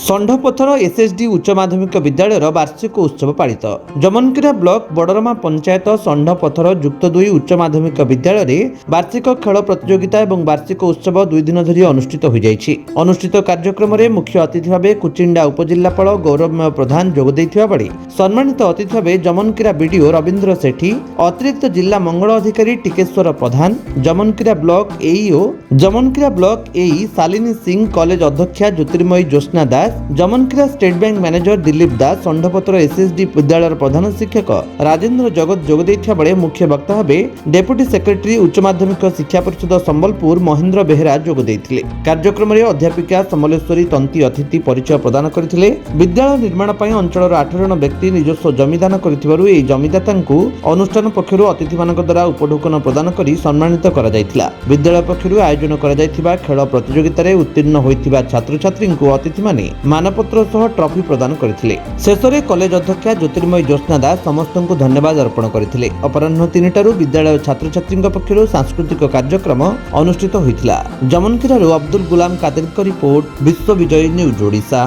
ଷଣ୍ଢପଥର SSD उच्च माध्यमिक विद्यालय वार्षिक उत्सव पालित। जमनकीरा ब्लॉक बड़रमा पंचायत षण्ढपथर युक्त 2 उच्च माध्यमिक विद्यालय में वार्षिक खेल प्रतियोगिता और वार्षिक उत्सव 2 दिन धरी अनुष्ठित हो जाइछि। अनुष्ठित कार्यक्रम में मुख्य अतिथि भाव कुचिंडा उपजिल्लापाल गौरवमय प्रधान जोग देथिबा बेले सम्मानित अतिथि भाव जमनकीरा बीडीओ रविंद्र सेठी, अतिरिक्त जिला मंगल अधिकारी टिकेश्वर प्रधान, Jamankira block AEO Jamankira block एई शालिनी सिंह, कॉलेज अध्यक्षा ज्योतिर्मयी ज्योत्स्ना दास, Jamankira state bank manager Dilip दास, षण्ढपथर एसएसडी विद्यालय प्रधान शिक्षक राजेंद्र जगत जोग देथिबा बेले मुख्य वक्ता भावे डेप्यूटी सेक्रेटरी उच्च माध्यमिक शिक्षा परिषद संबलपुर महेंद्र बेहेरा जोग देथिले। कार्यक्रम में अध्यापिका समलेश्वरी तंती अतिथि परिचय प्रदान करथिले। विद्यालय निर्माण पई अंचलर 8 जन व्यक्ति निजस्व जमीदान करथिबारु एई जमीदातांकु अनुष्ठान पक्षरु अतिथि मानक द्वारा उपढोकन प्रदान करी सम्मानित करा जायथिला। विद्यालय पक्षरु आयोजन करा जायथिबा खेल प्रतियोगिता रे उत्तीर्ण होइथिबा छात्र छात्रींकु अतिथि माने मानपत्र सह ट्रॉफी प्रदान करथिले। शेषरे कॉलेज अध्यक्षा ज्योतिर्मयी ज्योत्स्ना दास समस्तଙ୍କୁ धन्यवाद अर्पण करथिले। अपराह्न 3टारु विद्यालय छात्र छात्रींक पक्षरु सांस्कृतिक कार्यक्रम अनुष्ठित होइथिला। जमनकीरारु अब्दुल गुलाम कादिरक रिपोर्ट, विश्व विजय न्यूज ओडिशा।